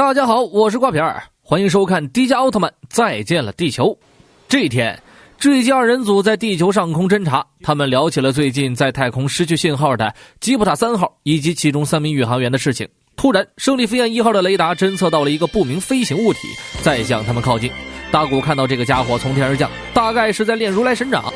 大家好，我是瓜皮儿，欢迎收看迪迦奥特曼再见了地球。这一天，坠机二人组在地球上空侦察，他们聊起了最近在太空失去信号的吉普塔3号以及其中3名宇航员的事情。突然，胜利飞燕1号的雷达侦测到了一个不明飞行物体在向他们靠近。大古看到这个家伙从天而降，大概是在练如来神掌。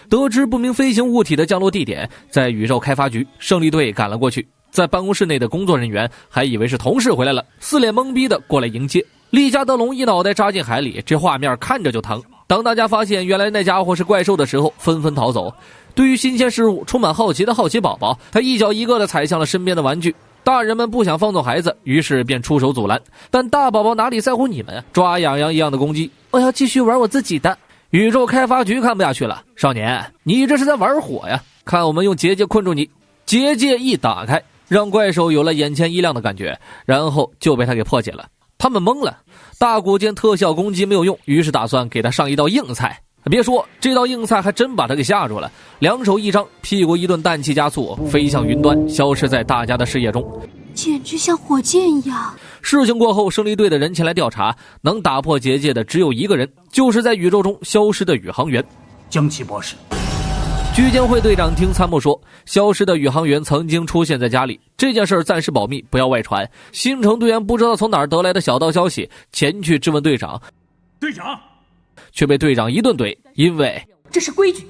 得知不明飞行物体的降落地点在宇宙开发局，胜利队赶了过去。在办公室内的工作人员还以为是同事回来了，四脸懵逼的过来迎接。利加德龙一脑袋扎进海里，这画面看着就疼。当大家发现原来那家伙是怪兽的时候，纷纷逃走。对于新鲜事物充满好奇的好奇宝宝，他一脚一个的踩向了身边的玩具。大人们不想放纵孩子，于是便出手阻拦，但大宝宝哪里在乎你们啊，抓痒痒一样的攻击。我要继续玩我自己的。宇宙开发局看不下去了，少年，你这是在玩火呀，看我们用结界困住你。结界一打开，让怪兽有了眼前一亮的感觉，然后就被他给破解了。他们懵了，大古见特效攻击没有用，于是打算给他上一道硬菜。别说，这道硬菜还真把他给吓住了，两手一张，屁股一顿氮气加速，飞向云端，消失在大家的视野中。简直像火箭一样。事情过后，胜利队的人前来调查，能打破结界的只有一个人，就是在宇宙中消失的宇航员江崎博士。居监会队长听参谋说，消失的宇航员曾经出现在家里，这件事暂时保密，不要外传。新城队员不知道从哪儿得来的小道消息，前去质问队长。队长，却被队长一顿怼，因为这是规矩。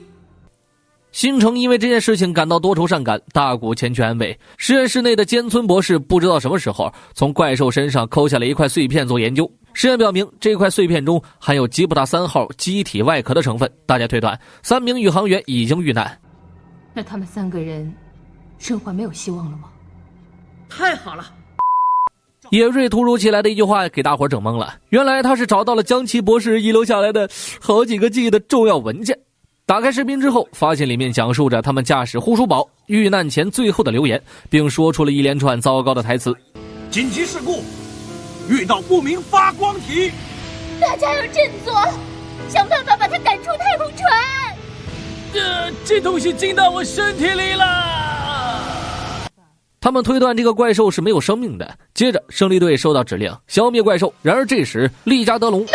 新城因为这件事情感到多愁善感，大古前去安慰。实验室内的尖村博士不知道什么时候从怪兽身上抠下了一块碎片做研究。实验表明，这块碎片中含有吉普塔3号机体外壳的成分。大家推断，3名宇航员已经遇难。那他们3个人生还没有希望了吗？太好了！野瑞突如其来的一句话给大伙整懵了，原来他是找到了江崎博士遗留下来的好几个 G 的重要文件。打开视频之后，发现里面讲述着他们驾驶护舒宝遇难前最后的留言，并说出了一连串糟糕的台词。紧急事故，遇到不明发光体，大家要振作，想办法把它赶出太空船。这东西进到我身体里了。他们推断这个怪兽是没有生命的。接着，胜利队收到指令消灭怪兽。然而这时，利加德龙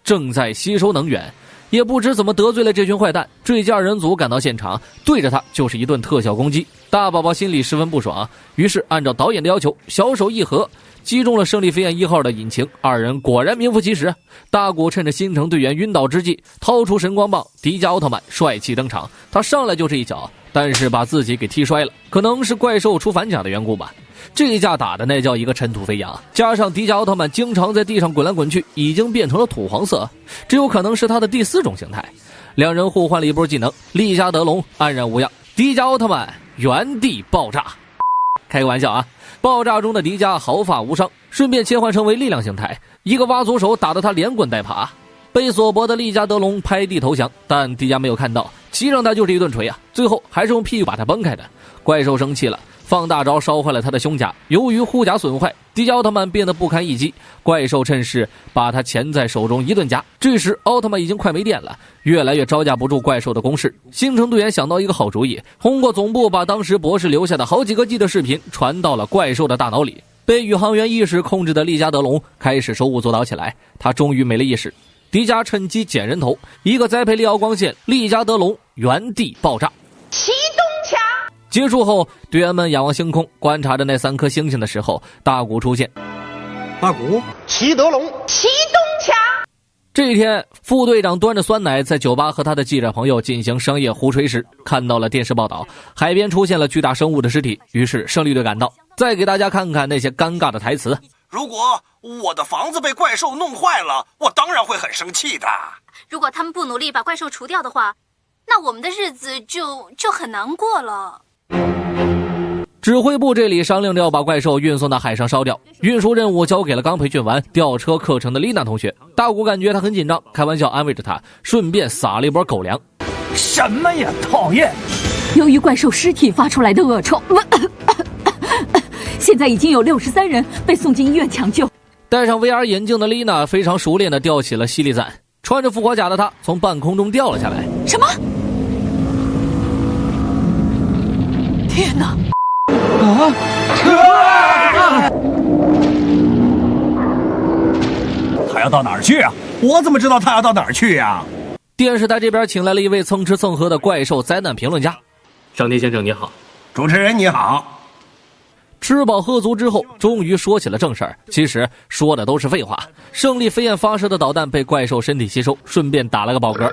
正在吸收能源。也不知怎么得罪了这群坏蛋，坠机二人组赶到现场，对着他就是一顿特效攻击。大宝宝心里十分不爽，于是按照导演的要求，小手一合，击中了胜利飞燕1号的引擎。二人果然名副其实。大古趁着新城队员晕倒之际，掏出神光棒，迪迦奥特曼帅气登场。他上来就是一脚，但是把自己给踢摔了，可能是怪兽出反甲的缘故吧。这一架打的那叫一个尘土飞扬，加上迪迦奥特曼经常在地上滚来滚去，已经变成了土黄色，这有可能是他的第4种形态。两人互换了一波技能，利加德龙安然无恙，迪迦奥特曼原地爆炸。开个玩笑啊，爆炸中的迪迦毫发无伤，顺便切换成为力量形态，一个挖左手打得他连滚带爬。被索博的利加德龙拍地投降，但迪迦没有看到，骑上他就是一顿锤啊，最后还是用屁股把他崩开的。怪兽生气了，放大招烧坏了他的胸甲，由于护甲损坏，迪迦奥特曼变得不堪一击。怪兽趁势把他钳在手中一顿夹。这时奥特曼已经快没电了，越来越招架不住怪兽的攻势。星城队员想到一个好主意，通过总部把当时博士留下的好几个 G 的视频传到了怪兽的大脑里。被宇航员意识控制的利加德龙开始手舞足蹈起来，他终于没了意识。迪迦趁机捡人头，一个栽培利奥光线，利加德龙原地爆炸。启动卡结束后，队员们仰望星空，观察着那3颗星星的时候，大古出现。大古，齐德龙，启动卡。这一天，副队长端着酸奶在酒吧和他的记者朋友进行商业胡吹时，看到了电视报道，海边出现了巨大生物的尸体。于是胜利队赶到，再给大家看看那些尴尬的台词。如果我的房子被怪兽弄坏了，我当然会很生气的。如果他们不努力把怪兽除掉的话，那我们的日子就很难过了。指挥部这里商量着要把怪兽运送到海上烧掉，运输任务交给了刚培训完吊车课程的丽娜同学。大古感觉她很紧张，开玩笑安慰着她，顺便撒了一波狗粮。什么呀，讨厌！由于怪兽尸体发出来的恶臭，现在已经有63人被送进医院抢救。戴上 VR 眼镜的丽娜非常熟练地吊起了犀利赞，穿着复活甲的她从半空中掉了下来。什么？天哪！他要到哪儿去啊？我怎么知道他要到哪儿去呀？电视台这边请来了一位蹭吃蹭喝的怪兽灾难评论家。上天先生你好。主持人你好。吃饱喝足之后，终于说起了正事儿。其实说的都是废话。胜利飞燕发射的导弹被怪兽身体吸收，顺便打了个饱嗝。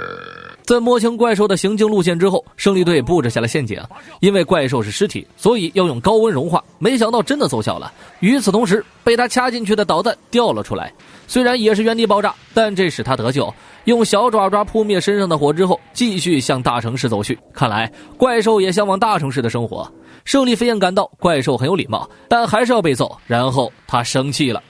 在摸清怪兽的行进路线之后，胜利队布置下了陷阱。因为怪兽是尸体，所以要用高温融化。没想到真的奏效了。与此同时，被他掐进去的导弹掉了出来。虽然也是原地爆炸，但这使他得救，用小爪爪扑灭身上的火之后，继续向大城市走去。看来怪兽也向往大城市的生活。胜利飞燕感到怪兽很有礼貌，但还是要被揍。然后他生气了。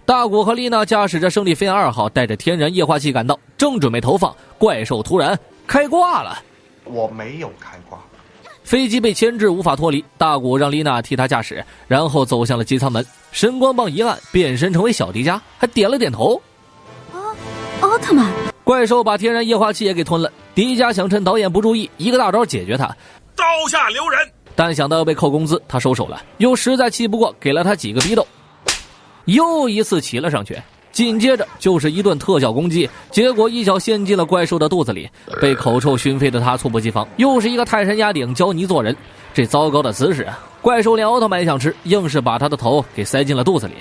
大古和丽娜驾驶着胜利飞燕2号，带着天然液化气赶到，正准备投放，怪兽突然开挂了。我没有开挂。飞机被牵制，无法脱离。大古让丽娜替他驾驶，然后走向了机舱门。神光棒一按，变身成为小迪迦，还点了点头。奥特曼！怪兽把天然液化气也给吞了。迪迦想趁导演不注意，一个大招解决他，刀下留人。但想到要被扣工资，他收手了。又实在气不过，给了他几个逼斗，又一次骑了上去。紧接着就是一顿特效攻击，结果一脚陷进了怪兽的肚子里，被口臭熏飞的他猝不及防，又是一个泰山压顶教你做人。这糟糕的姿势啊！怪兽连奥特曼也想吃，硬是把他的头给塞进了肚子里。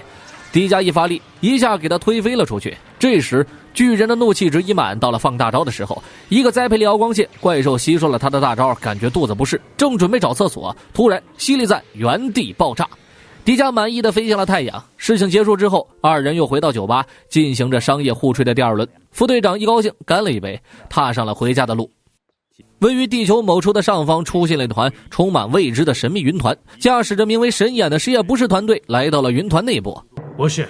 迪迦一发力，一下给他推飞了出去。这时巨人的怒气值已满，到了放大招的时候，一个栽培了光线，怪兽吸收了他的大招，感觉肚子不适，正准备找厕所，突然犀利在原地爆炸。迪迦满意的飞向了太阳。事情结束之后，二人又回到酒吧，进行着商业互吹的第二轮。副队长一高兴，干了一杯，踏上了回家的路。位于地球某处的上方出现了一团充满未知的神秘云团，驾驶着名为神眼的实验博士团队来到了云团内部。博士，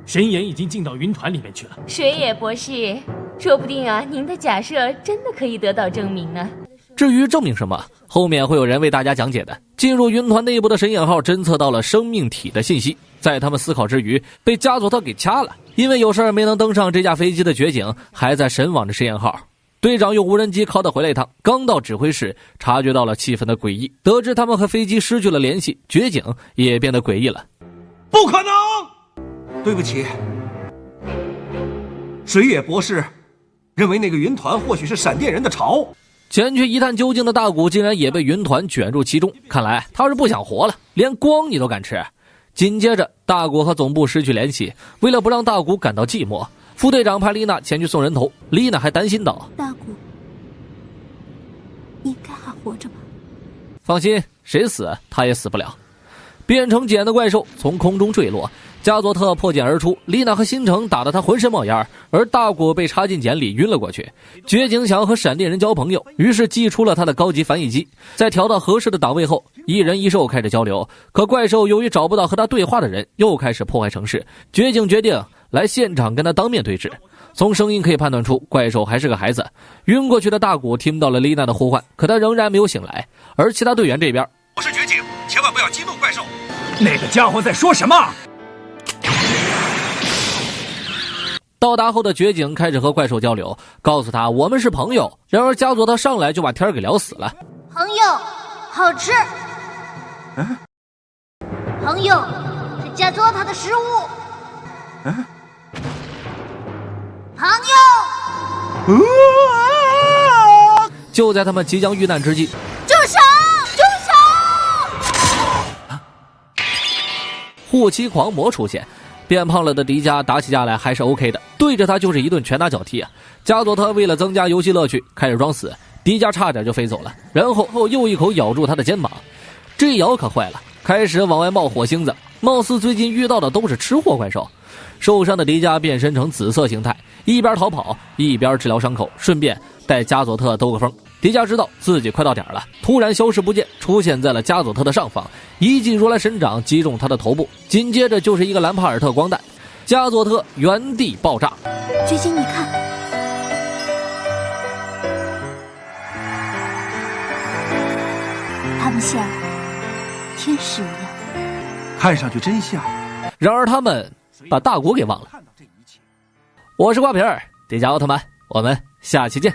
神眼已经进到云团里面去了。水野博士，说不定啊，您的假设真的可以得到证明呢。至于证明什么，后面会有人为大家讲解的。进入云团内部的神眼号侦测到了生命体的信息，在他们思考之余，被加佐特给掐了。因为有事儿没能登上这架飞机的绝景还在神往着神眼号。队长用无人机拷打回来一趟，刚到指挥室，察觉到了气氛的诡异，得知他们和飞机失去了联系，绝景也变得诡异了。不可能！对不起，水野博士认为那个云团或许是闪电人的巢。前去一探究竟的大古竟然也被云团卷入其中，看来他是不想活了，连光你都敢吃。紧接着大古和总部失去联系，为了不让大古感到寂寞，副队长派丽娜前去送人头。丽娜还担心道：大古应该还活着吧？放心，谁死他也死不了。变成茧的怪兽从空中坠落，加佐特破茧而出，丽娜和新城打得他浑身冒烟，而大古被插进茧里晕了过去。绝景想和闪电人交朋友，于是祭出了他的高级翻译机，在调到合适的档位后，一人一兽开始交流。可怪兽由于找不到和他对话的人，又开始破坏城市。绝景决定来现场跟他当面对质。从声音可以判断出怪兽还是个孩子。晕过去的大古听到了丽娜的呼唤，可他仍然没有醒来。而其他队员这边，我是绝景，千万不要激怒怪兽。那个家伙在说什么？到达后的绝景开始和怪兽交流，告诉他我们是朋友。然而加佐特上来就把天儿给聊死了。朋友，好吃。朋友是加佐特的食物。朋友。就在他们即将遇难之际，住手！住手！护妻狂魔出现，变胖了的迪迦打起架来还是 OK 的，对着他就是一顿拳打脚踢啊！加佐特为了增加游戏乐趣，开始装死，迪迦差点就飞走了，然后又一口咬住他的肩膀，这咬可坏了，开始往外冒火星子，貌似最近遇到的都是吃货怪兽。受伤的迪迦变身成紫色形态，一边逃跑一边治疗伤口，顺便带加佐特兜个风。迪迦知道自己快到点了，突然消失不见，出现在了加佐特的上方，一记如来神掌击中他的头部，紧接着就是一个兰帕尔特光弹，加佐特原地爆炸。绝景，你看，他们像天使一样，看上去真像。然而他们把大国给忘了。我是瓜皮儿，迪迦奥特曼，我们下期见。